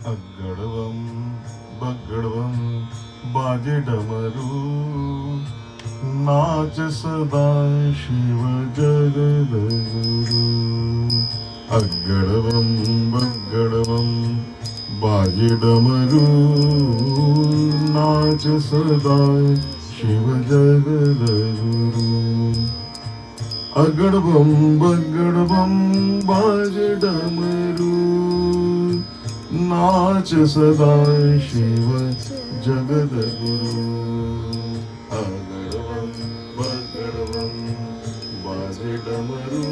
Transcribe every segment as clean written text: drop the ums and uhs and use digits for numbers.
अग्गड़वं बग्गड़वं बाजे डमरू नाच सदा शिव जगदगुरु। अग्गड़वं बग्गड़वं बाजे डमरू नाच सदा शिव जगदगुरु। अगड़बम बगड़बम बाज डमरू नाच सदा शिव जगदगुरु। अगड़बम बगड़बम बाज डमरू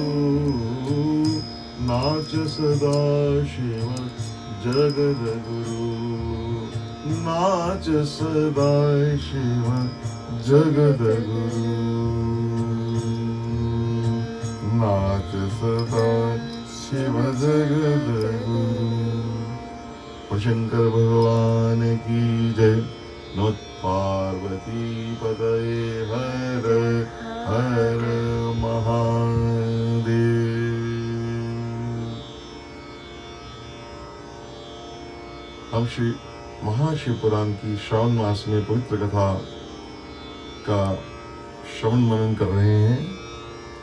नाच सदा शिव जगदगुरु। नाच सदा शिव जगदगुरु। नाच सदा शिव जगदगुरु। और शंकर भगवान की जय। नमः पार्वती पतये हर हर महादेव। हम श्री महाशिव पुराण की श्रावण मास में पवित्र कथा का श्रवण मनन कर रहे हैं।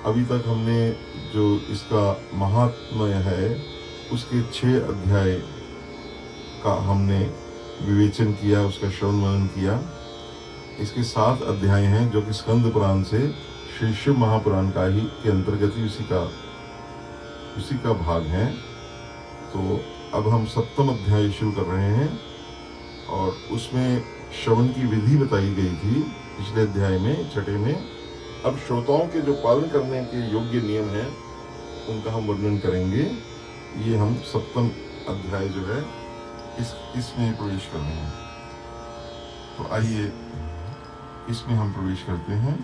अभी तक हमने जो इसका महात्म्य है उसके 6 अध्याय का हमने विवेचन किया, उसका श्रवण मनन किया। इसके 7 अध्याय हैं जो कि स्कंद पुराण से श्री शिव महापुराण का ही के अंतर्गत ही उसी का भाग है। तो अब हम 7वां अध्याय शुरू कर रहे हैं और उसमें श्रवण की विधि बताई गई थी पिछले अध्याय में, छठे में। अब श्रोताओं के जो पालन करने के योग्य नियम हैं उनका हम वर्णन करेंगे। ये हम 7वां अध्याय जो है इसमें प्रवेश कर रहे हैं। तो आइए इसमें हम प्रवेश करते हैं।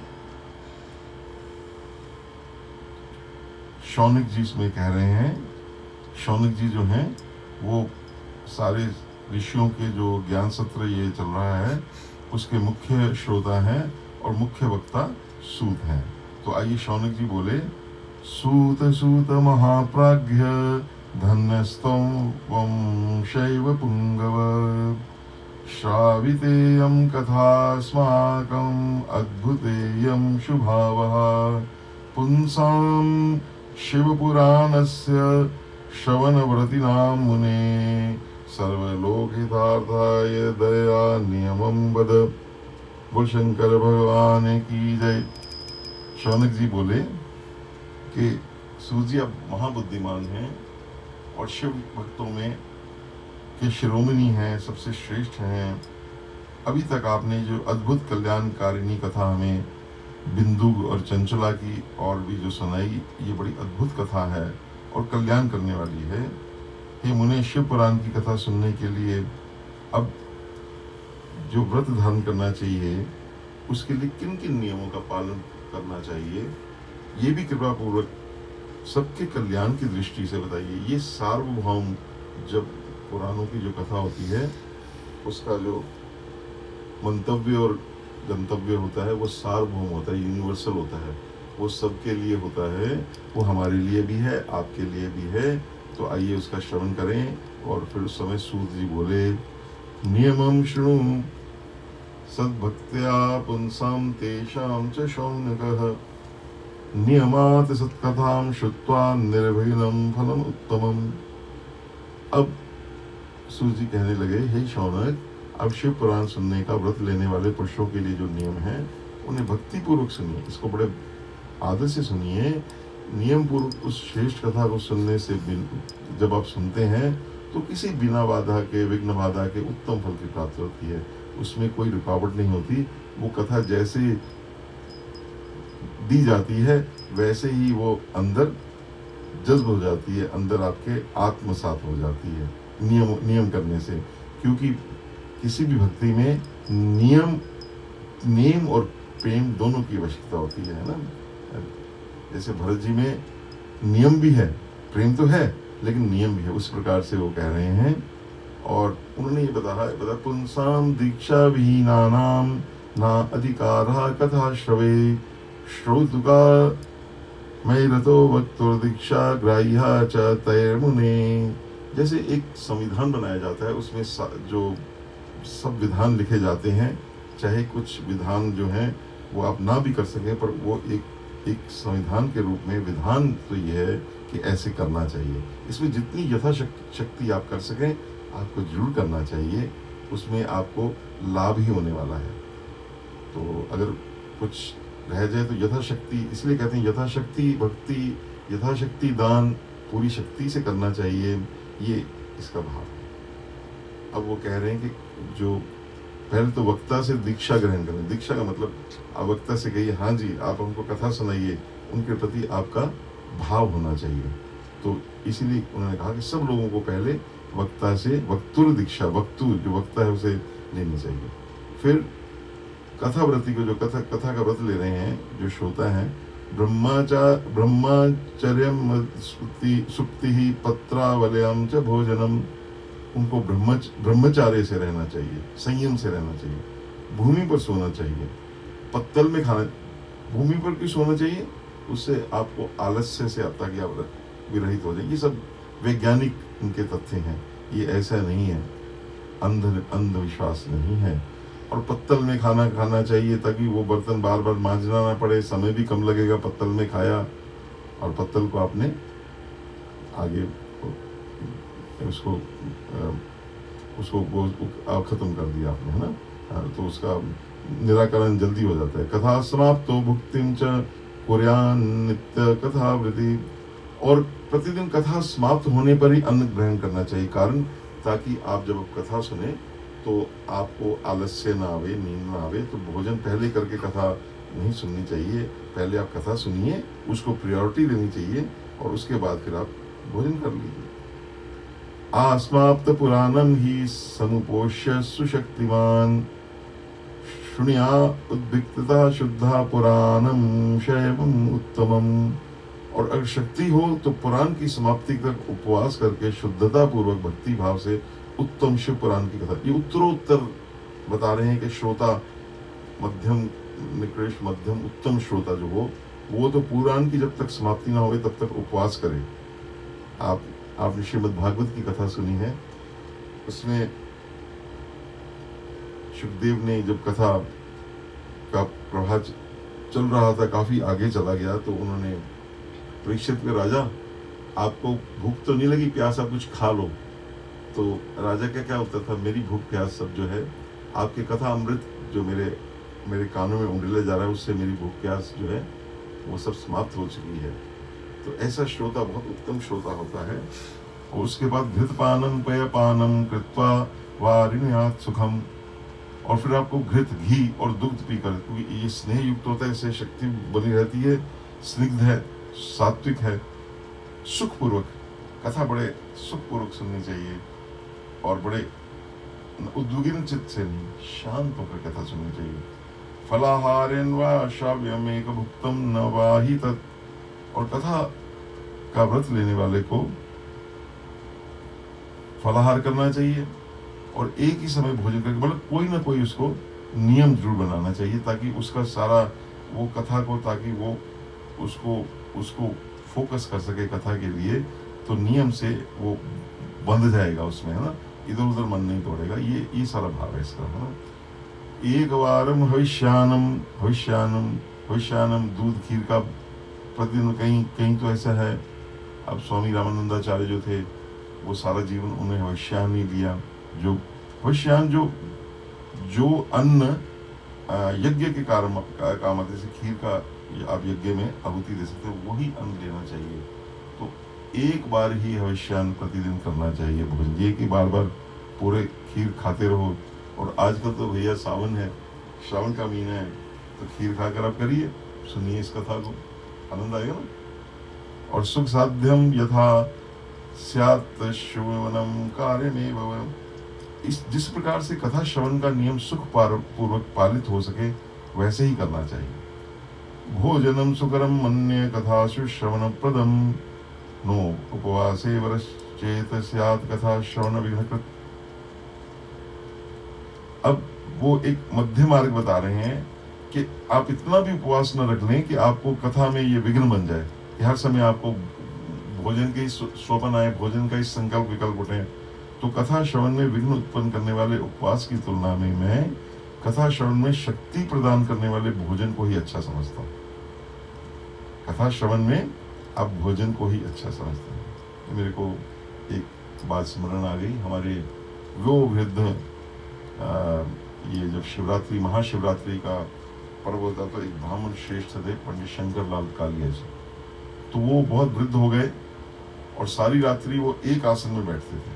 शौनक जी इसमें कह रहे हैं। शौनक जी जो हैं वो सारे ऋषियों के जो ज्ञान सत्र ये चल रहा है उसके मुख्य श्रोता हैं और मुख्य वक्ता सूत हैं। तो आइए शौनक जी बोले। सूत सूत महाप्राज्ञ धन्यस्त्वं वं शैव पुंगव श्रावितेयं कथास्माकम् अद्भुतेयं शुभावः पुंसां शिवपुराणस्य श्रवणव्रतिनां मुने सर्वलोकहितार्थाय दया नियमं वद। बोल शंकर भगवान की जय। शौनक जी बोले कि सूजी अब महाबुद्धिमान हैं और शिव भक्तों में के शिरोमणि हैं, सबसे श्रेष्ठ हैं। अभी तक आपने जो अद्भुत कल्याणकारिणी कथा हमें बिंदु और चंचला की और भी जो सुनाई, ये बड़ी अद्भुत कथा है और कल्याण करने वाली है। हे मुने, शिव पुराण की कथा सुनने के लिए अब जो व्रत धारण करना चाहिए उसके लिए किन किन नियमों का पालन करना चाहिए, ये भी कृपा पूर्वक सबके कल्याण की दृष्टि से बताइए। ये सार्वभौम जब पुराणों की जो कथा होती है उसका जो मंतव्य और गंतव्य होता है वो सार्वभौम होता है, यूनिवर्सल होता है, वो सबके लिए होता है, वो हमारे लिए भी है, आपके लिए भी है। तो आइए उसका श्रवण करें। और फिर उस समय सूत जी बोले। नियमं शृणु सद्भक्त्या पुंसां तेषां च शौनकः नियमात् सत्कथां श्रुत्वा निर्विघ्नं फलम् उत्तमम्। अब सूत जी कहने लगे, हे शौनक, अब शिव पुराण सुनने का व्रत लेने वाले पुरुषों के लिए जो नियम है उन्हें भक्ति पूर्वक सुनिए, इसको बड़े आदर से सुनिए। नियम पूर्वक उस श्रेष्ठ कथा को सुनने से जब आप सुनते हैं तो किसी बिना बाधा के, विघ्न बाधा के उत्तम फल की प्राप्ति होती है। उसमें कोई रुकावट नहीं होती। वो कथा जैसे दी जाती है वैसे ही वो अंदर जज्ब हो जाती है, अंदर आपके आत्मसात हो जाती है नियम करने से। क्योंकि किसी भी भक्ति में नेम और प्रेम दोनों की आवश्यकता होती है ना। जैसे भरत जी में नियम भी है, प्रेम तो है लेकिन नियम भी है, उस प्रकार से वो कह रहे हैं। और उन्होंने ये बता पुंसाम दीक्षा विहीनानाम ना अधिकारः कथा श्रवे श्रोतुका मयि रतो वक्तुर्दीक्षा ग्राह्या च तैर्मुने जैसे एक संविधान बनाया जाता है, उसमें जो सब विधान लिखे जाते हैं, चाहे कुछ विधान जो हैं वो आप ना भी कर सकें, पर वो एक संविधान के रूप में विधान तो ये है कि ऐसे करना चाहिए। इसमें जितनी यथाशक्ति आप कर सकें आपको जरूर करना चाहिए, उसमें आपको लाभ ही होने वाला है। तो अगर कुछ रह जाए तो यथाशक्ति, इसलिए कहते हैं यथाशक्ति भक्ति, यथाशक्ति दान, पूरी शक्ति से करना चाहिए, ये इसका भाव है। अब वो कह रहे हैं कि जो पहले तो वक्ता से दीक्षा ग्रहण करें। दीक्षा का मतलब आप वक्ता से कहिए हाँ जी आप हमको कथा सुनाइए, उनके प्रति आपका भाव होना चाहिए। तो इसीलिए उन्होंने कहा कि सब लोगों को पहले वक्ता से वक्तुर दीक्षा, वक्तु जो वक्ता है उसे लेनी चाहिए। फिर कथाव्रती को, जो कथा का व्रत ले रहे हैं, जो श्रोता हैं, ब्रह्मचर्यम सुप्ति ही पत्रावलयम च भोजनम, उनको ब्रह्मचार्य से रहना चाहिए, संयम से रहना चाहिए, भूमि पर सोना चाहिए, पत्तल में खाना, भूमि पर क्यों सोना चाहिए, उससे आपको आलस्य से आता कि आप विरहित हो जाए। ये सब वैज्ञानिक इनके तथ्य हैं, ये ऐसा नहीं है, अंधविश्वास नहीं है। और पत्तल में खाना खाना चाहिए ताकि वो बर्तन बार बार मांजना ना पड़े, समय भी कम लगेगा। पत्तल में खाया और पत्तल को आपने आगे उसको खत्म कर दिया आपने, है ना, तो उसका निराकरण जल्दी हो जाता है। कथा समाप्तो भुक्तिम च कुर्यान नित्य कथावृति, और प्रतिदिन कथा समाप्त होने पर ही अन्न ग्रहण करना चाहिए। कारण ताकि आप जब कथा सुने तो आपको आलस्य ना आवे, नींद ना आवे। तो भोजन पहले करके कथा नहीं सुननी चाहिए, पहले आप कथा सुनिए, उसको प्रायोरिटी देनी चाहिए और उसके बाद फिर आप भोजन कर लीजिए। आस्माप्त पुराणम ही समुपोष्य सुशक्तिमान, शुण्या उद्विक्तता शुद्धा पुराणम शैवम उत्तमम। और अगर शक्ति हो तो पुराण की समाप्ति तक उपवास करके शुद्धता पूर्वक भक्ति भाव से उत्तम शिव पुराण की कथा, ये उत्तरोत्तर बता रहे हैं कि श्रोता मध्यम, निकृष्ट, मध्यम, उत्तम श्रोता जो हो, वो तो पुराण की जब तक समाप्ति ना हो तब तक उपवास करे। आपने श्रीमद् भागवत की कथा सुनी है, उसमें सुखदेव ने जब कथा का प्रवाह चल रहा था, काफी आगे चला गया, तो उन्होंने परीक्षित के, राजा आपको भूख तो नहीं लगी, प्यास, आप कुछ खा लो। तो राजा का क्या उत्तर था, मेरी भूख प्यास सब जो है आपके कथा अमृत जो मेरे कानों में उंडेला जा रहा है, उससे मेरी भूख प्यास जो है वो सब समाप्त हो चुकी है। तो ऐसा श्रोता बहुत उत्तम श्रोता होता है। और उसके बाद घृतपानम पयपानम कृत्वा वारिण्यात् सुखम, और फिर आपको घृत, घी और दुग्ध पीकर, क्योंकि ये स्नेह युक्त होता है, इससे शक्ति बनी रहती है, स्निग्ध है, सात्विक है, सुखपूर्वक कथा बड़े सुखपूर्वक सुननी चाहिए और बड़े उद्विग्न चित्त से नहीं, शांत होकर कथा सुननी चाहिए। फलाहारेन वा श्राव्यमेक भुक्तम न वाहि तत्, और कथा का व्रत लेने वाले को फलाहार करना चाहिए और एक ही समय भोजन करके, मतलब कोई ना कोई उसको नियम जरूर बनाना चाहिए ताकि उसका सारा वो कथा को, ताकि वो उसको फोकस कर सके कथा के लिए, तो नियम से वो बंध जाएगा उसमें, है ना, इधर उधर मन नहीं तोड़ेगा। ये सारा भाव है इसका, है ना। एक बारम भविष्यानम दूध खीर का प्रतिदिन, कहीं तो ऐसा है। अब स्वामी रामानंदाचार्य जो थे वो सारा जीवन उन्हें भविष्यान ही लिया। जो भविष्यान जो अन्न यज्ञ के काम आते, जैसे खीर का आप यज्ञ में आहुति दे सकते हो, वही अन्न लेना चाहिए। तो एक बार ही हविष्यान प्रतिदिन करना चाहिए भोजन, ये कि बार बार पूरे खीर खाते रहो। और आजकल तो भैया सावन है, श्रावण का महीना है, तो खीर खाकर आप करिए, सुनिए इस कथा को, आनंद आएगा ना। और सुख साध्यम यथा स्यात् श्रवणम कार्यमेव, इस जिस प्रकार से कथा श्रवण का नियम सुख पूर्वक पालित हो सके वैसे ही करना चाहिए। भोजनम सुकरम मन्ये कथासु श्रवण प्रदम, नो उपवासे वरश्चेत स्यात् कथा श्रवण विघ्नकृत। अब वो एक मध्य मार्ग बता रहे हैं कि आप इतना भी उपवास न रख लें कि आपको कथा में ये विघ्न बन जाए कि हर समय आपको भोजन के स्वपन आए, भोजन का ही संकल्प विकल्प उठे, तो कथा श्रवण में विघ्न उत्पन्न करने वाले उपवास की तुलना में मैं कथा श्रवण में शक्ति प्रदान करने वाले भोजन को ही अच्छा समझता हूँ। कथा श्रवण में आप भोजन को ही अच्छा समझते हैं। मेरे को एक बात स्मरण आ गई, हमारे वो वृद्ध ये जब शिवरात्रि महाशिवरात्रि का पर्व होता तो एक ब्राह्मण श्रेष्ठ थे पंडित शंकर लाल कालिया जी, तो वो बहुत वृद्ध हो गए और सारी रात्रि वो एक आसन में बैठते थे।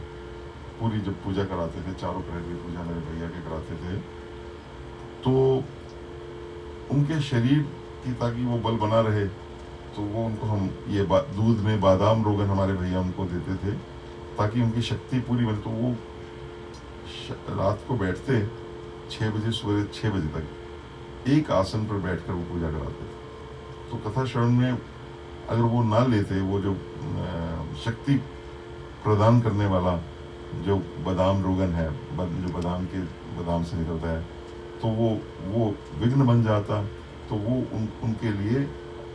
पूरी जब पूजा कराते थे, चारों प्रहर की पूजा मेरे भैया के कराते थे, तो उनके शरीर की ताकि वो बल बना रहे तो वो उनको हम ये दूध में बादाम रोगन हमारे भैया उनको देते थे ताकि उनकी शक्ति पूरी बने। तो वो रात को बैठते 6 बजे, सुबह 6 बजे तक एक आसन पर बैठकर वो पूजा कराते थे। तो कथा श्रवण में अगर वो ना लेते, वो जो शक्ति प्रदान करने वाला जो बादाम रोगन है, जो बादाम से निकलता है, तो वो विघ्न बन जाता, तो वो उनके लिए,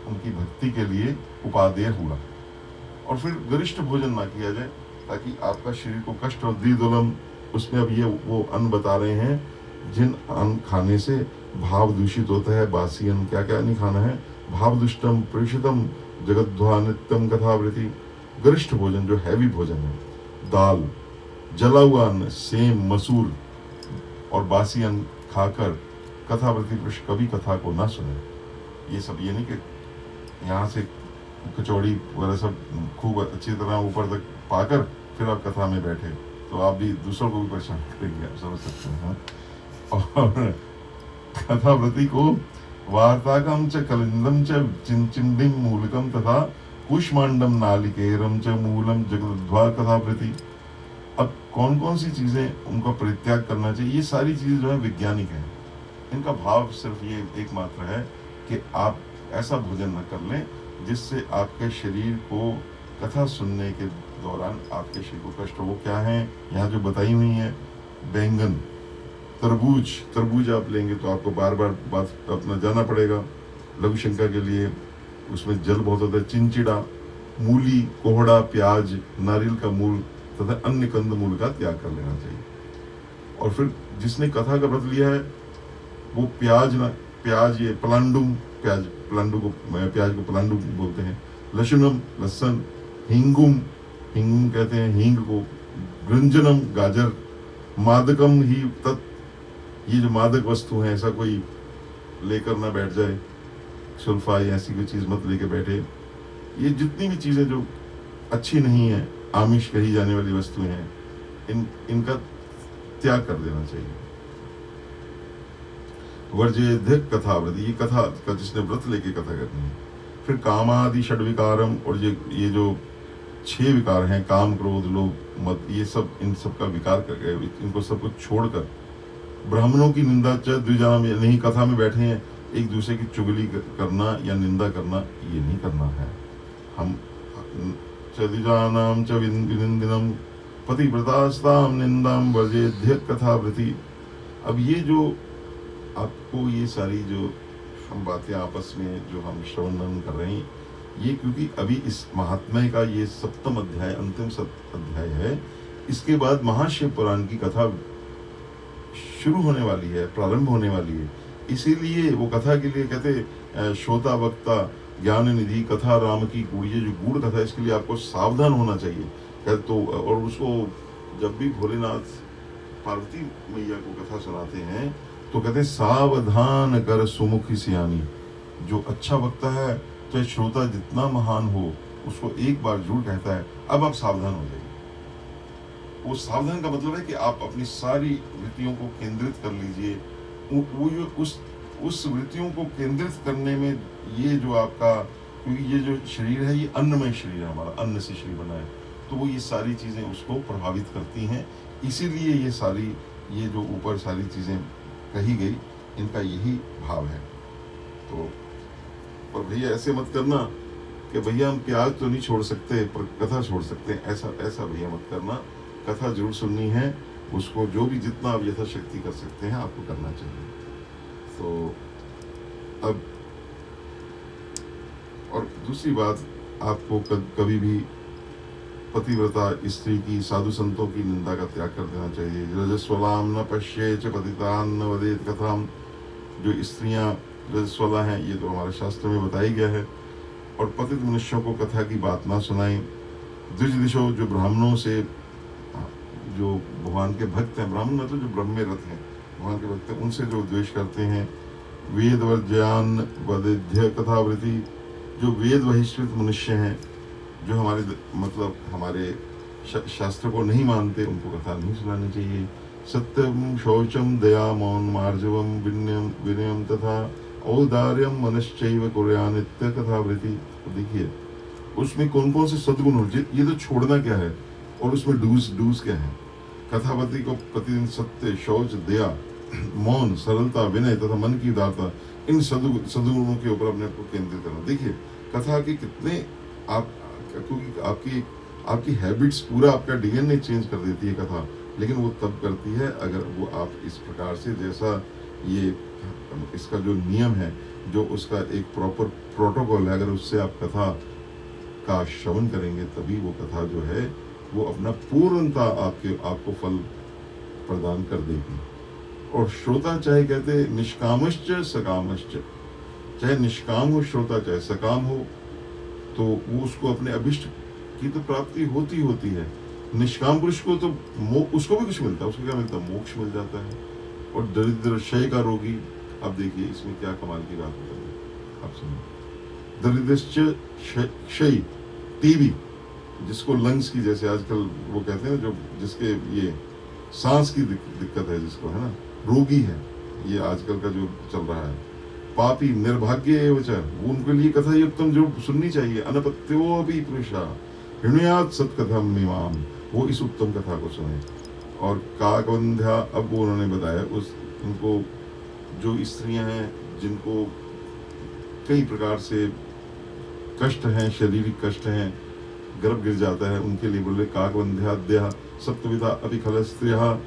उनकी भक्ति के लिए उपादेय हुआ। और फिर गरिष्ठ भोजन ना किया जाए ताकि आपका शरीर को कष्ट और द्विदुलम, उसमें अब ये वो अन्न बता रहे हैं जिन अन्न खाने से भाव दूषित होता है। बासी अन्न क्या क्या नहीं खाना है। भाव दुष्टम प्रेषितम जगद्ध्वा नित्यम कथावृति। गरिष्ठ भोजन जो हैवी भोजन है, दाल, जला हुआ अन्न, सेम, मसूर और बासी अन्न खाकर कथावृति पुरुष कभी कथा को ना सुने। ये सब ये नहीं कि यहाँ से कचौड़ी वगैरह सब खूब अच्छी तरह ऊपर तक पाकर फिर आप कथा में बैठे, तो आप भी दूसरों को भी परेशान करेंगे, आप समझ सकते हैं। और कथावृति को वार्ताकम च कलिंदम च चिंचिंडिम मूलकम तथा कुष्मांडम नालिकेरम च मूलम जगद्ध्वा कथावृति। अब कौन कौन सी चीजें उनका परित्याग करना चाहिए, ये सारी चीजें जो है वैज्ञानिक हैं। इनका भाव सिर्फ ये एकमात्र है कि आप ऐसा भोजन न कर लें जिससे आपके शरीर को कथा सुनने के दौरान आपके शरीर को कष्ट हो। वो क्या है यहाँ जो बताई हुई है, बैंगन, तरबूज आप लेंगे तो आपको बार बार बात अपना जाना पड़ेगा लघु शंका के लिए, उसमें जल बहुत होता है। चिंचिड़ा, मूली, कोहड़ा, प्याज, नारियल का मूल तथा अन्य कंद मूल का त्याग कर लेना चाहिए। और फिर जिसने कथा का व्रत लिया है वो प्याज ये पलांडुम, प्याज को पलांडुम बोलते हैं। लशुनम, लहसुन, हिंगुम कहते हैं हींग को। गृंजनम, गाजर। मादकम ही तत्, ये जो मादक वस्तु है ऐसा कोई लेकर ना बैठ जाए, सुल्फा या ऐसी कोई चीज मत लेके बैठे। ये जितनी भी चीजें जो अच्छी नहीं है, आमिष कही जाने वाली वस्तुएं हैं, इनका त्याग कर देना चाहिए। वर्जेध्य कथाव्रत, ये कथा का जिसने व्रत लेके कथा करनी है। फिर कामादि षड्विकारम, और ये जो 6 विकार हैं, काम, क्रोध, लोभ, मद, ये सब, इन सब का विकार करके इनको सब कुछ छोड़कर ब्राह्मणों की निंदा च द्विजानाम, नहीं कथा में बैठे हैं एक दूसरे की चुगली करना या निंदा करना, ये नहीं करना है। हम द्विजानाम च विनिंदिनम पतिव्रतास्ताम निंदाम वर्जेध्य कथावृति। अब ये जो आपको ये सारी जो हम बातें आपस में जो हम श्रवण कर रहे हैं, ये क्योंकि अभी इस महात्म्य का ये 7वां अध्याय, अंतिम अध्याय है। इसके बाद महाशिव पुराण की कथा शुरू होने वाली है, प्रारंभ होने वाली है। इसीलिए वो कथा के लिए कहते श्रोता वक्ता ज्ञान निधि कथा राम की गूढ़, ये जो गूढ़ कथा है इसके लिए आपको सावधान होना चाहिए। तो और उसको जब भी भोलेनाथ पार्वती मैया को कथा सुनाते हैं तो कहते हैं सावधान कर सुमुखी सियानी। जो अच्छा वक्ता है, चाहे श्रोता जितना महान हो, उसको एक बार जरूर कहता है अब आप सावधान हो जाइए। वो सावधान का मतलब है कि आप अपनी सारी वृत्तियों को केंद्रित कर लीजिए। वो उस वृत्तियों को केंद्रित करने में ये जो आपका, क्योंकि ये जो शरीर है ये अन्नमय शरीर है, हमारा अन्न से शरीर बना है, तो वो ये सारी चीजें उसको प्रभावित करती हैं। इसीलिए ये जो ऊपर सारी चीजें कही गई, इनका यही भाव है। तो पर भैया ऐसे मत करना कि भैया हम प्याज तो नहीं छोड़ सकते पर कथा छोड़ सकते हैं, ऐसा भैया मत करना। कथा जरूर सुननी है, उसको जो भी जितना आप यथाशक्ति कर सकते हैं आपको करना चाहिए। तो अब और दूसरी बात, आपको कभी भी पतिव्रता स्त्री की, साधु संतों की निंदा का त्याग कर देना चाहिए। रजस्वलाम न पश्ये च पतितान न वदेत कथाम, जो स्त्रियां रजस्वला हैं ये तो हमारे शास्त्र में बताई गया है, और पतित मनुष्यों को कथा की बात ना सुनाएं। द्विज दिशो, जो ब्राह्मणों से, जो भगवान के भक्त हैं, ब्राह्मण मतलब जो ब्रह्म में रत हैं, भगवान के भक्त हैं, उनसे जो द्वेष करते हैं। वेद वर्ज्यान वदिध्य कथावृति, जो वेद बहिष्कृत मनुष्य हैं, जो हमारे मतलब हमारे शास्त्र को नहीं मानते, उनको कथा नहीं सुनानी चाहिए। सत्यम शौचम दया मौन मार्जवम विनयम तथा औदार्यम मनश्चैव कुर्यानित्य कथावृति। तो देखिए उसमें कौन कौन से सद्गुण हो, ये तो छोड़ना क्या है, और उसमें डूज क्या है। कथावती को प्रतिदिन सत्य, शौच, दया, मौन, सरलता, विनय तथा मन की उदारता, इन सद्गुणों के ऊपर अपने को केंद्रित करना। देखिए कथा के कितने आप, क्योंकि आपकी हैबिट्स, पूरा आपका डीएनए चेंज कर देती है कथा, लेकिन वो तब करती है अगर वो आप इस प्रकार से, जैसा ये इसका जो नियम है, जो उसका एक प्रॉपर प्रोटोकॉल है, अगर उससे आप कथा का श्रवण करेंगे, तभी वो कथा जो है वो अपना पूर्णता आपको फल प्रदान कर देगी। और श्रोता चाहे कहते निष्कामश्च सकामश्च, चाहे निष्काम हो श्रोता, चाहे सकाम हो, तो वो उसको अपने अभिष्ट की तो प्राप्ति होती है। निष्काम पुरुष को तो उसको भी कुछ मिलता है, उसको क्या मिलता है, मोक्ष मिल जाता है। और दरिद्र क्षय का रोगी, अब देखिए इसमें क्या कमाल की बात होती है, आप सुनिए। दरिद्र क्षय, टीबी, जिसको लंग्स की, जैसे आजकल वो कहते हैं, जो जिसके ये सांस की दिक्कत है, जिसको है ना, रोगी है, ये आजकल का जो चल रहा है। पापी, निर्भाग्य एवं, उनके लिए कथा ये उत्तम जो सुननी चाहिए। अनपत्यो भी पुरुषा हृणयात सत्कथम मीमाम, वो इस उत्तम कथा को सुने। और काकवंध्या, अब वो उन्होंने बताया उनको जो स्त्रियां हैं जिनको कई प्रकार से कष्ट हैं, शारीरिक कष्ट हैं, गर्भ गिर जाता है, उनके लिए बोले काकवंध्याद्या सप्तविधा अपि खल स्त्रियः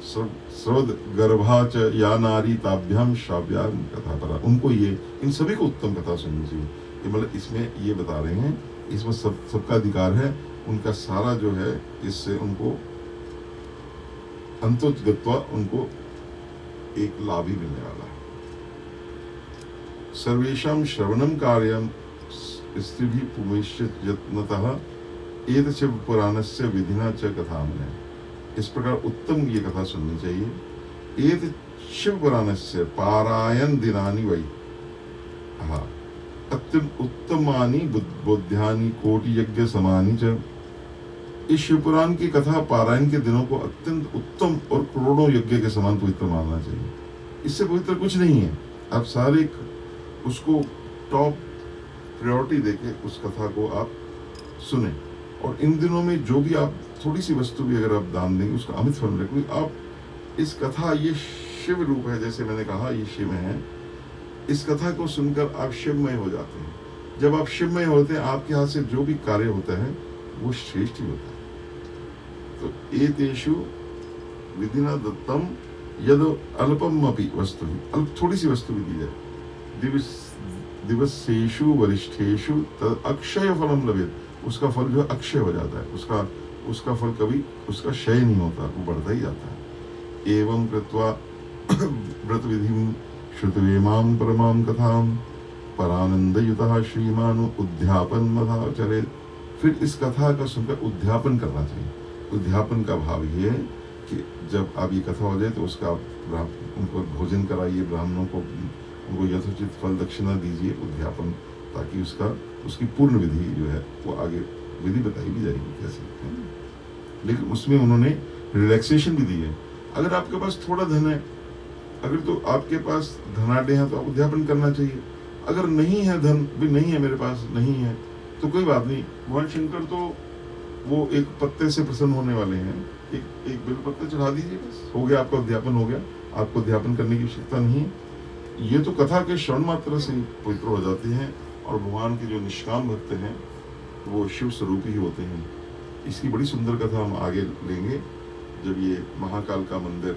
स्रवद गर्भा च या नारी ताभ्याम श्राव्याम कथा परा, उनको ये, इन सभी को उत्तम कथा सुननी चाहिए। ये मतलब इसमें ये बता रहे हैं, इसमें सबका अधिकार है, उनका सारा जो है, इससे उनको अंतोगत्वा उनको एक लाभ ही मिलने वाला है। सर्वेषां श्रवणम कार्यम स्त्रीभिः पुमेश्च यत्नतः एतच्च पुराणस्य विधिना च कथामय, इस प्रकार उत्तम ये कथा सुननी चाहिए। एत शिव पुराणस्य पारायण दिनानि वै, हाँ, अत्यंत उत्तमानि बोध्यानि कोटि यज्ञ समानि च। इस शिव पुराण की कथा पारायण के दिनों को अत्यंत उत्तम और करोड़ों यज्ञ के समान पवित्र मानना चाहिए। इससे पवित्र कुछ नहीं है। आप सारे उसको टॉप प्रायोरिटी देके उस कथा को आप सुने, और इन दिनों में जो भी आप थोड़ी सी वस्तु भी अगर आप दान देंगे, उसका अमित फल मिलेगा। आप इस कथा, ये शिव रूप है, जैसे मैंने कहा ये शिव है, इस कथा को सुनकर आप शिवमय हो जाते हैं। जब आप शिवमय होते हैं, आपके हाथ से जो भी कार्य होता है वो श्रेष्ठ ही होता है। तो एतेषु विधिना दत्तम यद अल्पम अपि वस्तु, अल्प थोड़ी सी वस्तु भी दी जाए, दिवसेषु वरिष्ठेषु तद अक्षय फलम लभेत, उसका फल जो अक्षय हो जाता है, उसका फल कभी उसका क्षय नहीं होता, वो बढ़ता ही जाता है। एवं कृत्वा व्रत विधिं श्रुतवेमां परमां कथां परानंदयुतः श्रीमानु उद्यापन मधाचरेत। फिर इस कथा का सुनकर उद्यापन करना चाहिए। उद्यापन का भाव ये है कि जब आप ये कथा हो जाए तो उसका उनको भोजन कराइए, ब्राह्मणों को उनको यथोचित फल दक्षिणा दीजिए, उद्यापन, ताकि उसकी पूर्ण विधि जो है वो आगे विधि बताई भी जाएगी कैसे है। लेकिन उसमें उन्होंने रिलैक्सेशन भी दी है। अगर आपके पास थोड़ा धन है, अगर तो आपके पास धनाढ्य हैं तो आप उद्यापन करना चाहिए। अगर नहीं है, धन भी नहीं है, मेरे पास नहीं है, तो कोई बात नहीं। भगवान शंकर तो वो एक पत्ते से प्रसन्न होने वाले हैं, एक बिल पत्ते चढ़ा दीजिए, बस हो गया, आपका उद्यापन हो गया। आपको उद्यापन करने की आवश्यकता नहीं है। ये तो कथा के श्रवण मात्र से पवित्र हो जाती हैं, और भगवान के जो निष्काम भक्त हैं वो शिव स्वरूप ही होते हैं। इसकी बड़ी सुंदर कथा हम आगे लेंगे, जब ये महाकाल का मंदिर,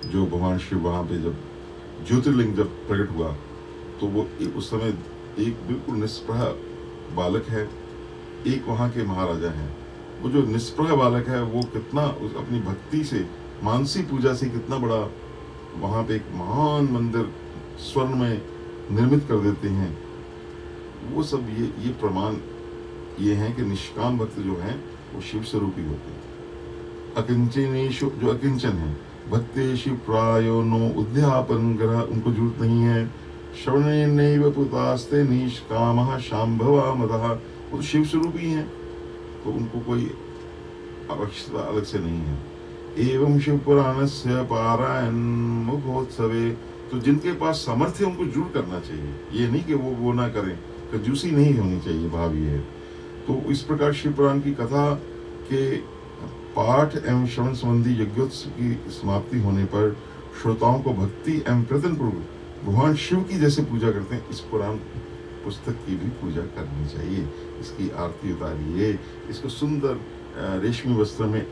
जो भगवान शिव वहाँ पे जब ज्योतिर्लिंग जब प्रकट हुआ, तो वो उस समय एक बिल्कुल निष्प्रह बालक है, एक वहाँ के महाराजा हैं, वो जो निष्प्रह बालक है वो कितना अपनी भक्ति से, मानसी पूजा से कितना बड़ा वहाँ पे एक महान मंदिर स्वर्ण में निर्मित कर देते हैं। वो सब ये प्रमाण ये हैं कि निष्काम भक्त जो हैं वो शिव स्वरूपी होते हैं। अकिंचनेषु, जो अकिंचन है, भक्तेषु प्रायो नो उद्यापन ग्रह, उनको जरूरत नहीं है। श्रवणेनैव पुतास्ते निष्कामः शाम्भवा मदः, वो तो शिव स्वरूपी हैं, तो उनको कोई आवश्यकता अलग से नहीं है। एवं शिव पुराणस्य पारायण मुखोत्सवे, तो जिनके पास सामर्थ्य उनको जरूर करना चाहिए, ये नहीं कि वो ना करें, कंजूसी नहीं होनी चाहिए, भाव ये है। तो इस प्रकार शिव पुराण की कथा के पाठ एवं श्रवण संबंधी यज्ञोत्सव की समाप्ति होने पर श्रोताओं को भक्ति एवं प्रयत्न पूर्वक भगवान शिव की जैसे पूजा करते हैं, इस पुराण पुस्तक की भी पूजा करनी चाहिए। इसकी आरती उतारिए, इसको सुंदर रेशमी वस्त्र में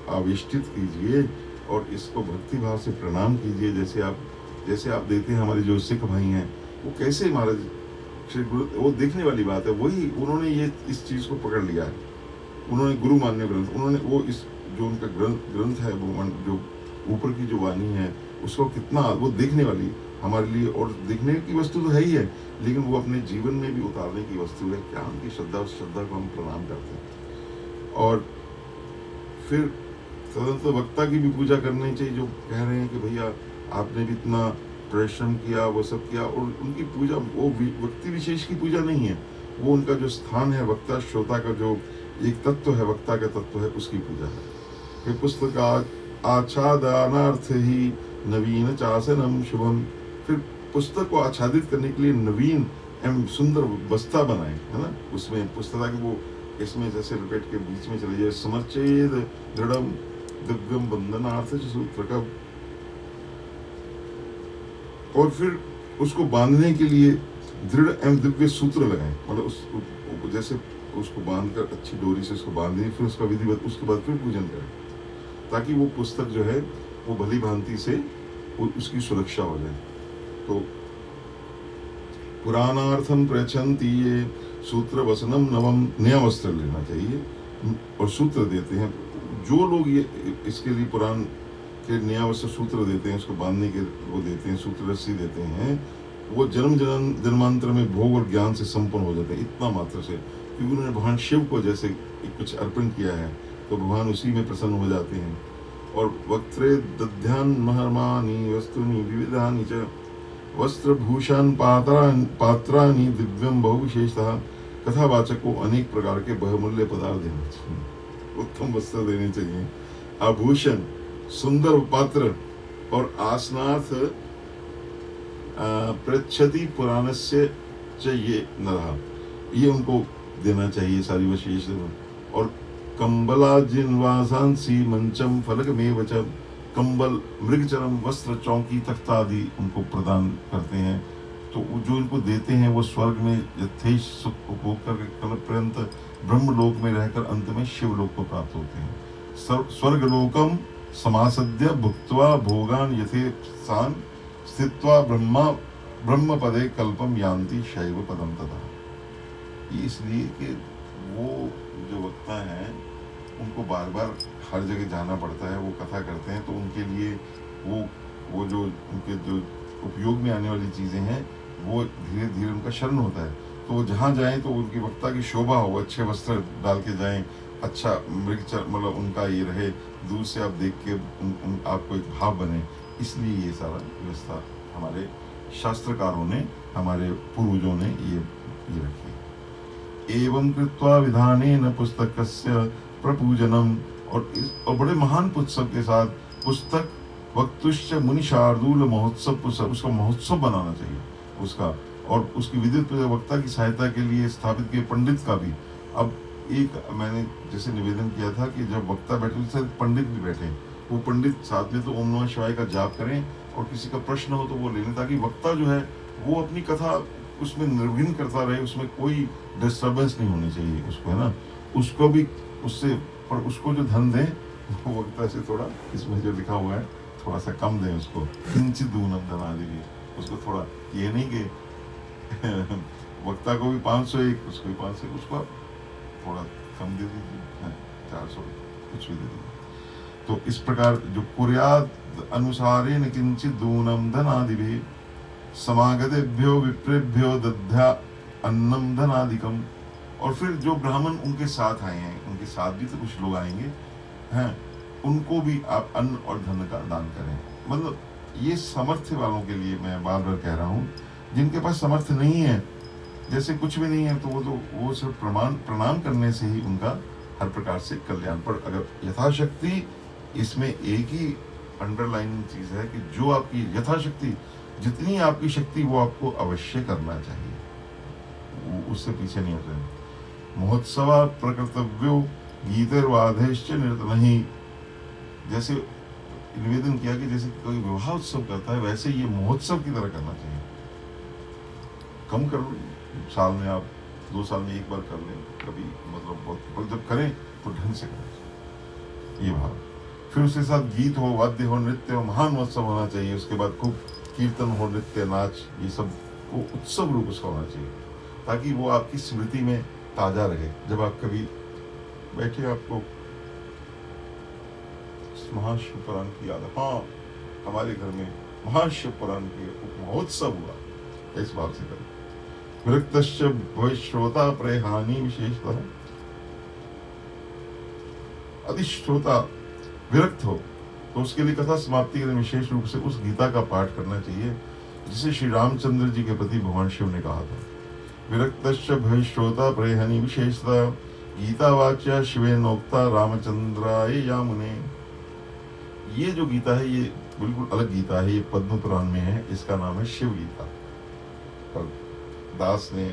आवेष्टित कीजिए और इसको भक्ति भाव से प्रणाम कीजिए। जैसे आप देते हैं, हमारे जो सिख भाई हैं वो कैसे महाराज श्री गुरु, वो देखने वाली बात है, वही उन्होंने ये इस चीज़ को पकड़ लिया है, उन्होंने गुरु मान्य ग्रंथ, उन्होंने वो इस जो उनका ग्रंथ है, वो जो ऊपर की जो वाणी है उसको कितना वो देखने वाली हमारे लिए, और देखने की वस्तु तो है ही है, लेकिन वो अपने जीवन में भी उतारने की वस्तु है। क्या उनकी श्रद्धा, उस श्रद्धा को हम प्रणाम करते हैं। और फिर तदंतर वक्ता की भी पूजा करनी चाहिए, जो कह रहे हैं कि भैया आपने भी इतना परिश्रम किया, वो सब किया, और उनकी पूजा वो व्यक्ति विशेष की पूजा नहीं है, वो उनका जो स्थान है, वक्ता श्रोता का जो एक तत्व है, वक्ता का तत्व है, उसकी पूजा है। फिर पुस्तक आच्छादनार्थ ही नवीन चासनम शुभम, फिर पुस्तक को आच्छादित करने के लिए नवीन एवं सुंदर बस्ता बनाए, है ना, उसमें पुस्तक की वो इसमें जैसे लपेट के बीच में चले जाए, समर्चेद दृढ़म दिव्यम बंधनार्थ सूत्रकम, और फिर उसको बांधने के लिए दृढ़ एवं दिव्य सूत्र लगाए, मतलब उस जैसे उसको बांधकर अच्छी डोरी से उसको बांध दें, फिर उसका विधिवत उसके बाद फिर पूजन करें, ताकि वो पुस्तक जो है वो भली भांति से उसकी सुरक्षा हो जाए। तो पुराणार्थम प्रयच्छन्ति ये सूत्र वसनम नवम, नया वस्त्र लेना चाहिए और सूत्र देते हैं। जो लोग ये इसके लिए पुराण के नया वस्त्र सूत्र देते हैं, उसको बांधने के वो देते हैं, सूत्र रस्सी देते हैं, वो जन्मांतर में भोग और ज्ञान से संपन्न हो जाते हैं, इतना मात्र से, क्योंकि उन्होंने भगवान शिव को जैसे कुछ अर्पण किया है, तो भगवान उसी में प्रसन्न हो जाते हैं। और वक्त्रे दध्यान महर्मानि वस्तुनि विविधानि च वस्त्रभूषण पात्रानि दिव्यम बहुविशेषतः, कथावाचक को अनेक प्रकार के बहुमूल्य पदार्थ देने चाहिए, उत्तम वस्त्र देने चाहिए, आभूषण, सुंदर पात्र, और आसनार्थ पृच्छति पुराणस्य च ये नरः, ये उनको देना चाहिए सारी विशेष। और कंबला जिन्वासांसी मंचम फलकमेव च, कंबल, मृगचरम, वस्त्र, चौकी, तख्ता आदि उनको प्रदान करते हैं। तो जो इनको देते हैं वो स्वर्ग में यथेश सुख उपभोग करके कल पर्यंत ब्रह्मलोक में रहकर अंत में शिवलोक को प्राप्त होते हैं। स्वर्गलोकम समासद्य भुक्त्वा भोगान यथेसान स्थित्वा ब्रह्म पदे कल्पम यान्ति शैव पदम तथा। इसलिए कि वो जो वक्ता हैं उनको बार बार हर जगह जाना पड़ता है, वो कथा करते हैं, तो उनके लिए वो जो उनके जो उपयोग में आने वाली चीज़ें हैं वो धीरे धीरे उनका शरण होता है। तो वो जहाँ जाएं तो उनकी वक्ता की शोभा हो, अच्छे वस्त्र डाल के जाएं, अच्छा मृगचर मतलब उनका ये रहे, दूर से आप देख के आपको एक भाव बने। इसलिए ये सारा व्यवस्था हमारे शास्त्रकारों ने, हमारे पूर्वजों ने ये रखी। एवं कृत्वा विधानेन पुस्तकस्य प्रपूजनम, और बड़े महान उत्सव के साथ पुस्तक वक्तुश्च मुनि शार्दूल महोत्सव, उसका महोत्सव बनाना चाहिए उसका, और उसकी विद्युत वक्ता की सहायता के लिए स्थापित किए पंडित का भी। अब एक मैंने जैसे निवेदन किया था कि जब वक्ता बैठे तो पंडित भी बैठे, वो पंडित साथ में तो ओम नमः शिवाय का जाप करें, और किसी का प्रश्न हो तो वो ले लें, ताकि वक्ता जो है वो अपनी कथा उसमें निर्विघ्न करता रहे, उसमें कोई डिस्टर्बेंस नहीं होनी चाहिए उसको, है ना, उसको भी उससे, पर उसको जो धन दें वो वक्ता से थोड़ा, इसमें जो लिखा हुआ है थोड़ा सा कम दें उसको, किंचित दूनम धनादि, उसको थोड़ा, ये नहीं कि वक्ता को भी 501 उसको भी 500, उसको थोड़ा कम दे दीजिए, 400 कुछ भी दे दीजिए। तो इस प्रकार जो कुर्याद अनुसारेण किंचित दूनम धनादिभि समागतेभ्यो विप्रेभ्यो दध्या अन्नम धनादिकम। और फिर जो ब्राह्मण उनके साथ आए हैं, उनके साथ भी तो कुछ लोग आएंगे हैं, उनको भी आप अन्न और धन का दान करें। मतलब ये सामर्थ्य वालों के लिए मैं बार बार कह रहा हूँ। जिनके पास सामर्थ्य नहीं है, जैसे कुछ भी नहीं है, तो वो सिर्फ प्रणाम करने से ही उनका हर प्रकार से कल्याण। पर अगर यथाशक्ति, इसमें एक ही अंडरलाइनिंग चीज है कि जो आपकी यथाशक्ति, जितनी आपकी शक्ति, वो आपको अवश्य करना चाहिए, उससे पीछे नहीं हटना। महोत्सव प्रकृतव्यो गीतर्वाधेश्च निरत नहीं। जैसे निवेदन किया कि जैसे कोई विवाह उत्सव करता है, वैसे ये महोत्सव की तरह करना चाहिए। कम कर लो, साल में आप 2 साल में एक बार कर लें कभी, मतलब बहुत, जब करें तो ढंग से करें, ये भाव। फिर उसके साथ गीत हो, वाद्य हो, नृत्य हो, महान महोत्सव होना चाहिए। उसके बाद खूब कीर्तन हो, नृत्य, नाच, ये सब वो उत्सव रूप उसका होना चाहिए, ताकि वो आपकी स्मृति में ताजा रहे। जब आप कभी बैठे, आपको महाशिव पुराण की याद, हाँ हमारे घर में महाशिव पुराण के महोत्सव हुआ, इस भाव से करें। विरक्तश्च भविष्यश्रोता प्रेहानि विशेषतः। यदि श्रोता विरक्त हो तो उसके लिए कथा समाप्ति के लिए विशेष रूप से उस गीता का पाठ करना चाहिए जिसे श्री रामचंद्र जी के प्रति भगवान शिव ने कहा था। विरक्तश्च भविष्यश्रोता प्रेहनि विशेषतः गीता वाच्या शिवेनोक्ता रामचंद्राय यामुने। ये जो गीता है, ये बिल्कुल अलग गीता है, ये पद्म पुराण में है, इसका नाम है शिव गीता। और दास ने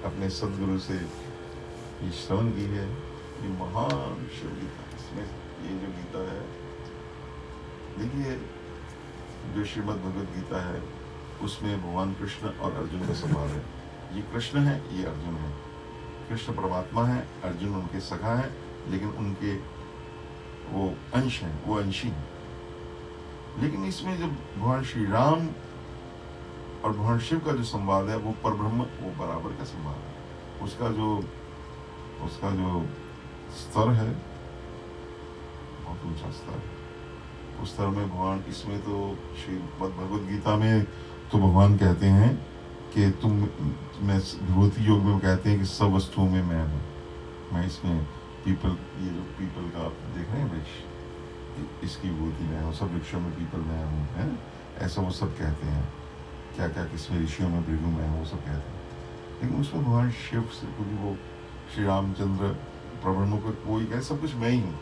अपने सदगुरु से ये श्रवण की है, ये महान शिव गीता। इसमें ये जो गीता है, देखिए जो श्रीमद् भगवद गीता है, उसमें भगवान कृष्ण और अर्जुन का संवाद है। ये कृष्ण है, ये अर्जुन है। कृष्ण परमात्मा है, अर्जुन उनके सखा है, लेकिन उनके वो अंश हैं, वो अंशी हैं। लेकिन इसमें जब भगवान श्री राम और भगवान शिव का जो संवाद है, वो परब्रह्म, वो बराबर का संवाद है। उसका जो स्तर है, बहुत ऊंचा स्तर है। उस स्तर में भगवान, इसमें तो श्रीमद् भगवद गीता में तो भगवान कहते हैं कि मैं विभूति योग में कहते हैं कि सब वस्तुओं में मैं हूँ। मैं इसमें पीपल, ये जो पीपल का आप देख रहे हैं वृक्ष, इसकी विभूति में हूँ, सब वृक्षों में पीपल में हूँ, है ऐसा वो सब कहते हैं। क्या क्या किसमें ऋषियों में भृगु में है, वो सब कहते हैं। लेकिन उसमें भगवान शिव से, क्योंकि वो श्री रामचंद्र प्रभु को कोई कहे सब कुछ मैं ही हूँ,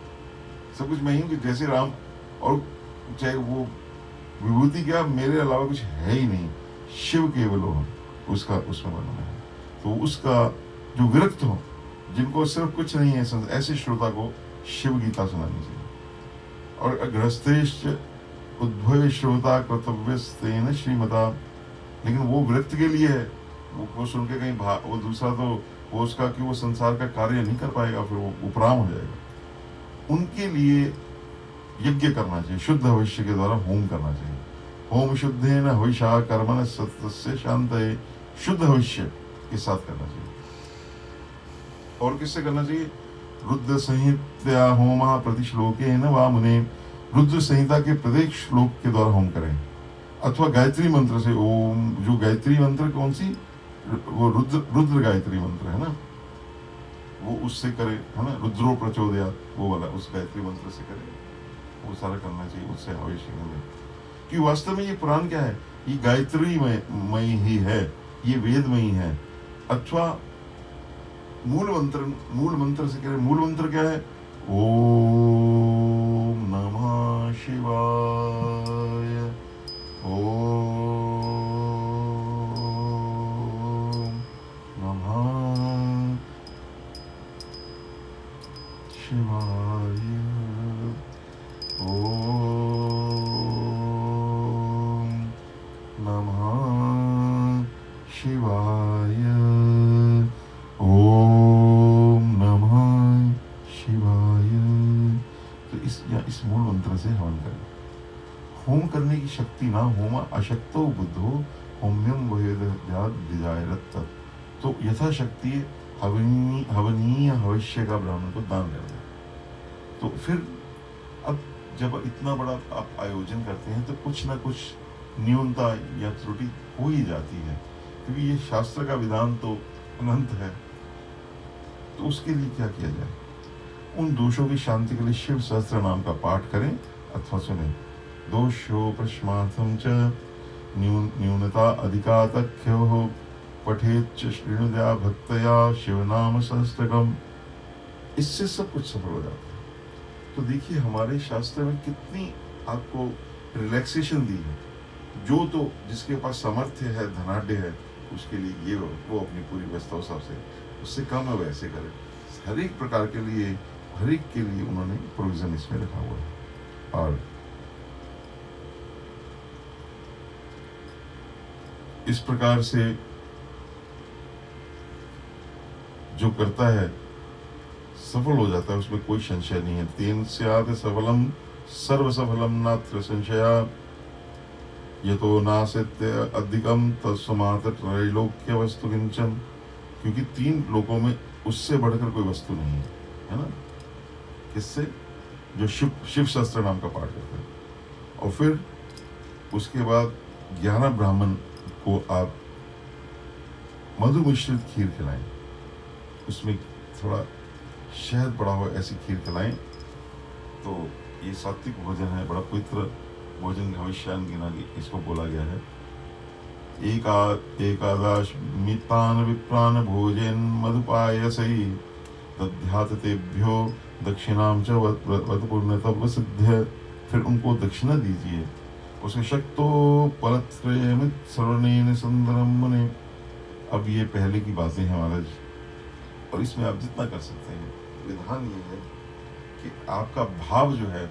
सब कुछ मैं ही हूँ, कि जैसे राम, और चाहे वो विभूति क्या, मेरे अलावा कुछ है ही नहीं, शिव केवल हो, उसका उसमें वर्णन है। तो उसका जो विरक्त हो, जिनको सिर्फ कुछ नहीं है, ऐसे श्रोता को शिव गीता सुनानी चाहिए। और गृहस्थेश्च उद्भव श्रोता कर्तव्यस्तेन श्रीमता। लेकिन वो विरक्त के लिए है, वो सुन के कहीं वो दूसरा तो वो उसका कि वो संसार का कार्य नहीं कर पाएगा, फिर वो उपराम हो जाएगा। उनके लिए यज्ञ करना चाहिए, शुद्ध भविष्य के द्वारा होम करना चाहिए। होम शुद्धेन हविषा कर्मण सत्य शांतये, शुद्ध भविष्य के साथ करना चाहिए। और किससे करना चाहिए? रुद्र संहिता होमा प्रतिश्लोकेन वा मुने। रुद्र संहिता के प्रत्येक श्लोक के द्वारा होम करें, अथवा गायत्री मंत्र से। ओम, जो गायत्री मंत्र कौन सी, वो रुद्र गायत्री मंत्र है ना, वो उससे करे, है ना, रुद्रो प्रचोदयात्, वो वाला उस गायत्री मंत्र से करे, वो सारा करना चाहिए, उससे अवश्य करें। कि वास्तव में ये पुराण क्या है, ये गायत्री मय ही है, ये वेद में ही है। अथवा मूल मंत्र से करें। मूल मंत्र क्या है? ओम नमः शिवाय, ओम नमः शिवाय, ओम नमः शिवाय, ओम नमः शिवाय। तो इस मूल मंत्र से हवन करें। होम करने की शक्ति ना होमा अशक्तो बुद्धो होम्यम वहेद द्विजायरत। तो यथाशक्ति हवनीय भविष्य का ब्राह्मण को दान करना। तो फिर अब जब इतना बड़ा आप आयोजन करते हैं तो कुछ ना कुछ न्यूनता या त्रुटि हो ही जाती है, क्योंकि ये शास्त्र का विधान तो अनंत है। तो उसके लिए क्या किया जाए? उन दोषों की शांति के लिए शिव सहस्त्र नाम का पाठ करें अथवा सुने। दोषो प्रश्मार्थम च न्यूनता अधिका तख्यो पठेच्च श्रीनुदया भक्तया शिव नाम सहस्त्रकम। इससे सब कुछ सफल हो जाता है। तो देखिए हमारे शास्त्र में कितनी आपको रिलैक्सेशन दी है। जो तो जिसके पास सामर्थ्य है, धनाढ़ है, उसके लिए ये वो अपनी पूरी व्यवस्था हिसाब से, उससे कम है वैसे करे। हर एक प्रकार के लिए, हर एक के लिए उन्होंने प्रोविजन इसमें रखा हुआ है। और इस प्रकार से जो करता है सफल हो जाता है, उसमें कोई संशय नहीं है। तेन स्यात् सफलम सर्व सफलम नात्र संशया यतो नासत्य अधिकम तस्मात् त्रैलोक्य वस्तु किंचन। क्योंकि 3 लोकों में उससे बढ़कर कोई वस्तु नहीं है, है ना? किससे? जो शिव शास्त्र नाम का पाठ करते हैं। और फिर उसके बाद 11 ब्राह्मण को आप मधु मिश्रित खीर खिलाएं, उसमें थोड़ा शहद पड़ा हुआ ऐसी खीर खिलाएं। तो ये सात्विक भोजन है, बड़ा पवित्र भोजन भविष्यान गिना इसको बोला गया है। एकादश मितान विप्रान भोजन मधुपायसई दध्यात तेभ्यो दक्षिणाम च वतपूर्णतव सिद्ध। फिर उनको दक्षिणा दीजिए। उसके शक्तो परत्रयमित सर्वनेन सुंदरम मुने। अब ये पहले की बातें हैं महाराज, और इसमें आप जितना कर सकते हैं। विधान ये है कि आपका भाव जो है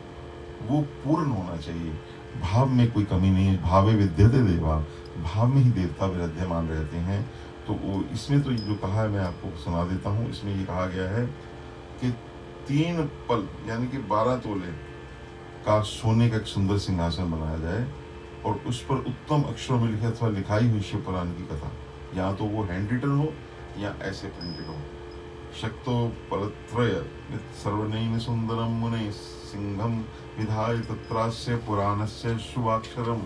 वो पूर्ण होना चाहिए। भाव में कोई कमी नहीं है। भावे विद्यते देवा, भाव में ही देवता विराजमान रहते हैं। तो वो इसमें तो जो कहा है मैं आपको सुना देता हूँ। इसमें ये कहा गया है कि 3 पल यानी कि 12 तोले का सोने का एक सुंदर सिंहासन बनाया जाए और उस पर उत्तम अक्षरों में लिखे अथवा लिखाई हुई शिव पुराण की कथा, या तो वो हैंड रिटन हो या ऐसे प्रिंटेड हो। शक्तो परत्रय सर्वनैन सुंदरम मुने सिंहम विधाय तत्रास्य पुराणस्य शुभाक्षरम।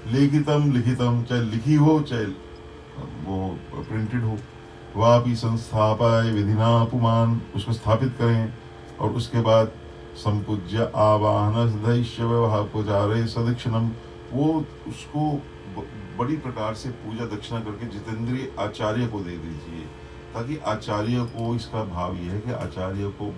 लिखितम चाहे लिखी हो चाहे वो प्रिंटेड हो, वापि संस्थापाय विधिना पुमान, उसको स्थापित करें। और उसके बाद संपूज्य आवाहन दैश्य व्यवहार पुजारे सदक्षिणम, वो उसको बड़ी प्रकार से पूजा दक्षिणा करके जितेंद्रिय आचार्य को दे दीजिए, ताकि आचार्य को इसका भाव ये है कि आचार्य को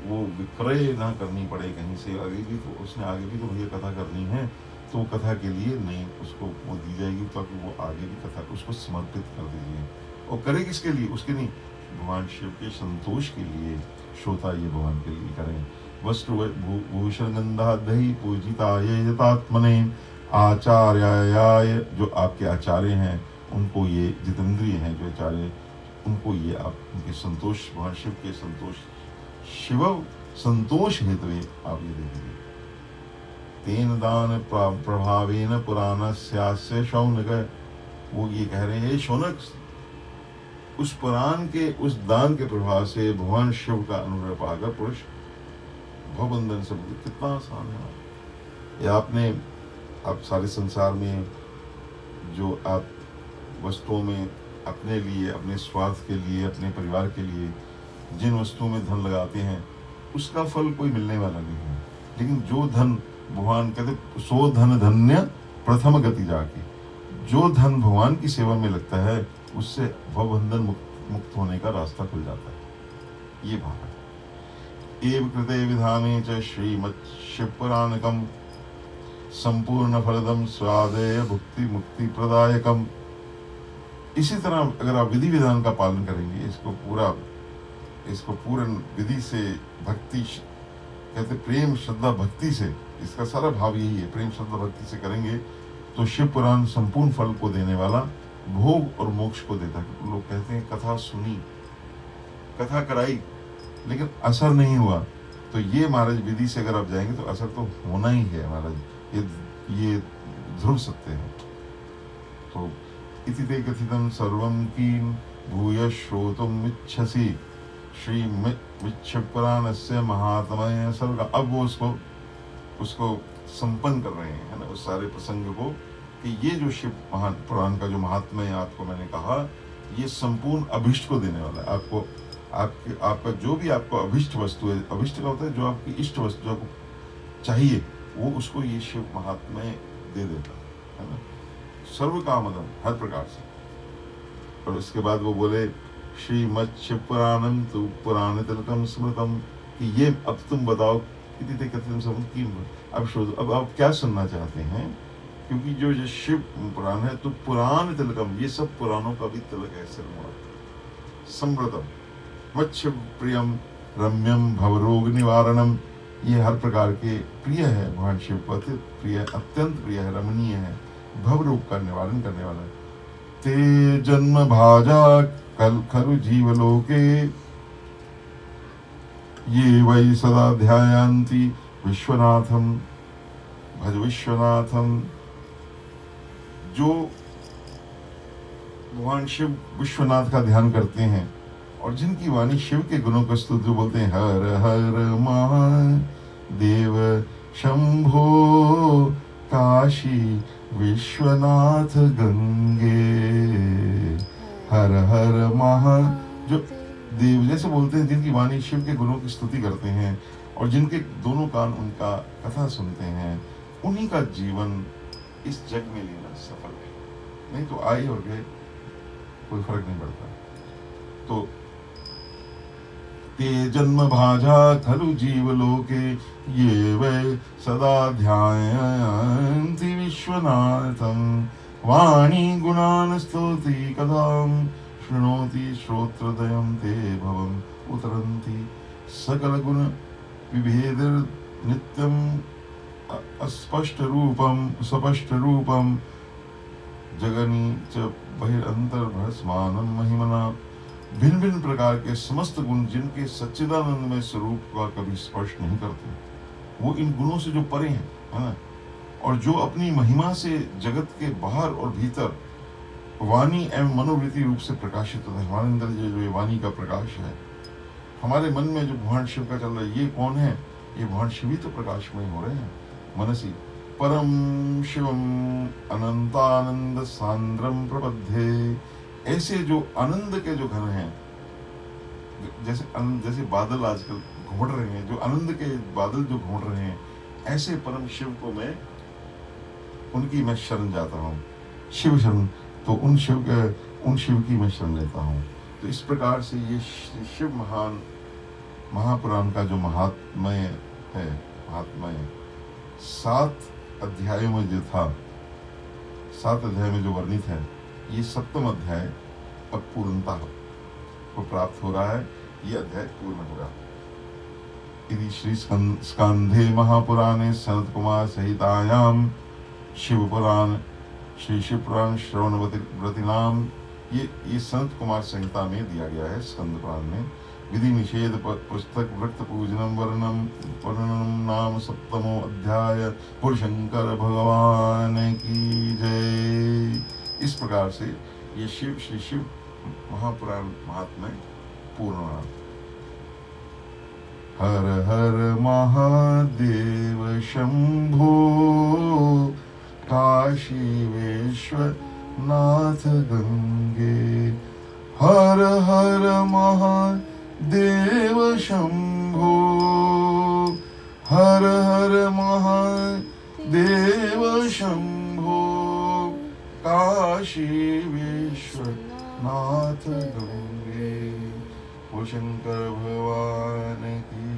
वो विक्रय ना करनी पड़े कहीं से। आगे भी तो उसने आगे भी तो भैया कथा करनी है, तो कथा के लिए नहीं उसको वो दी जाएगी, ताकि वो आगे भी कथा उसको समर्पित कर दीजिए। और करे किसके लिए? उसके नहीं, भगवान शिव के संतोष के लिए। श्रोता ये भगवान के लिए करें। वस्त्र भूषण गंधा दही पूजिताय यतात्मने आचार्याय, जो आपके आचार्य हैं उनको ये जितेंद्रिय हैं जो आचार्य, उनको ये आप उनके संतोष, भगवान शिव के संतोष, शिव संतोष हेतु आप ये दे दीजिए। तेन दान प्रभावेन पुराणस्यास्य शौनक, वो ये कह रहे हैं शौनक, उस पुराण के उस दान के प्रभाव से भगवान शिव का अनुग्रह पाकर पुरुष भवबंधन से मुक्त। कितना आसान है। ये आपने आप सारे संसार में जो आप वस्तुओं में अपने लिए, अपने स्वार्थ के लिए, अपने परिवार के लिए जिन वस्तुओं में धन लगाते हैं, उसका फल कोई मिलने वाला नहीं है। लेकिन जो धन भगवान कहते सो धन धन्य प्रथम गति जाके, जो धन भगवान की सेवा में लगता है उससे भवबंधन मुक्त होने का रास्ता खुल जाता है। ये भाव है। एव कृते विधाने च श्रीमत् शिवपुराणकम संपूर्ण फलदम स्वादेय भुक्ति मुक्ति प्रदायकम। इसी तरह अगर आप विधि विधान का पालन करेंगे, इसको पूर्ण विधि से, भक्ति कहते प्रेम श्रद्धा भक्ति से, इसका सारा भाव यही है, प्रेम श्रद्धा भक्ति से करेंगे तो शिव पुराण संपूर्ण फल को देने वाला, भोग और मोक्ष को देता है। लोग कहते हैं कथा सुनी, कथा कराई, लेकिन असर नहीं हुआ। तो ये महाराज विधि से अगर आप जाएंगे तो असर तो होना ही है महाराज, ये ध्रुव सत्य है। तो इति ते कथितम सर्वम कीन भूय श्रोतुम इच्छसि श्री विच्छिप पुराणस्य महात्म्य सर्ग। अब वो उसको संपन्न कर रहे हैं, है ना, उस सारे प्रसंग को, कि ये जो शिव महान पुराण का जो महात्म्य है, आपको मैंने कहा, ये संपूर्ण अभिष्ट को देने वाला है। आपको आपका जो भी आपको अभिष्ट वस्तु है, अभिष्ट का होता है जो आपकी इष्ट वस्तु, जो आपको चाहिए, वो उसको ये शिव महात्म्य दे देता है ना, सर्व कामदम, हर प्रकार से। और उसके बाद वो बोले श्रीमद शिव पुराणम तु पुराण तिलकम स्मृतम, कि ये अब तुम बताओ कितने कथितम की अब आप क्या सुनना चाहते हैं, क्योंकि जो ये शिव पुराण है तो पुराण तिलकम, ये सब पुराणों का भी तिलक है सिर में। समृतम मत्स्य प्रियम रम्यम भवरोग निवारणम, ये हर प्रकार के प्रिय है, भगवान शिव को अति प्रिय, अत्यंत प्रिय है, रमणीय है, भवरोग का निवारण करने वाला है। ते जन्म भाजा कल खरु जीवलोके, ये वै सदा ध्यायन्ति विश्वनाथम, भज विश्वनाथम। जो भगवान शिव विश्वनाथ का ध्यान करते हैं और जिनकी वाणी शिव के गुणों का स्तुति, जो बोलते हैं हर हर महादेव शंभो काशी विश्वनाथ गंगे, हर हर महा, जो देव जैसे बोलते हैं, जिनकी वाणी शिव के गुणों की स्तुति करते हैं और जिनके दोनों कान उनका कथा सुनते हैं, उन्हीं का जीवन इस जग में लेना सफल है। नहीं तो आए और गए कोई फर्क नहीं पड़ता। तो ते जन्म भाजा खलु जीवलोके, ये वै सदा ध्यायन्ति विश्वनाथं, वाणी गुणान् स्तौति कदां, शृणोति श्रोत्रदयं ते भवम् उतरन्ति, सकल गुण विभेदर नित्यम अस्पष्ट रूपम स्पष्ट रूपम, जगनी च बहिरंतर भस्मानं महिमना। भिन्न भिन्न प्रकार के समस्त गुण जिनके सच्चिदानंदमय स्वरूप का कभी स्पर्श नहीं करते, वो इन गुणों से जो परे हैं, है ना, और जो अपनी महिमा से जगत के बाहर और भीतर वाणी एवं मनोवृत्ति रूप से प्रकाशित होता है। हमारे अंदर जो ये वाणी का प्रकाश है, हमारे मन में जो भगवान शिव का चल रहा है, ये कौन है? ये भगवान शिव ही तो प्रकाशमय हो रहे हैं। मनसी परम शिवम अनंतानंद सांद्रम प्रबद्धे, ऐसे जो आनंद के जो घन हैं, जैसे बादल आजकल घूम रहे हैं, जो आनंद के बादल जो घूम रहे हैं, ऐसे परम शिव को उनकी मैं शरण जाता हूँ। शिव शरण, तो उन शिव की मैं शरण लेता हूँ। तो इस प्रकार से ये शिव महापुराण का जो महात्म्य है, 7 अध्यायों में जो था, 7 अध्याय में जो वर्णित है, ये 7वां अध्याय अब पूर्णता को प्राप्त हो रहा है। ये अध्याय पूर्ण होगा। यदि श्री स्कंधे महापुराणे सनत कुमार सहितायाम शिवपुराण श्री शिवपुराण श्रवणवती नाम, ये संत कुमार संहिता में दिया गया है। स्कंद पुराण में विधि निषेध पुस्तक वृत्त पूजनम वर्णनम नाम 7वां अध्याय। पुरशंकर भगवान की जय। इस प्रकार से ये श्री शिव महापुराण महात्म्य पूर्ण हुआ। हर हर महादेव शंभो काशी विश्वनाथ गंगे, हर हर महादेव शंभो, हर हर महादेव शंभो काशी विश्वनाथ गंगे। वो शंकर भगवान की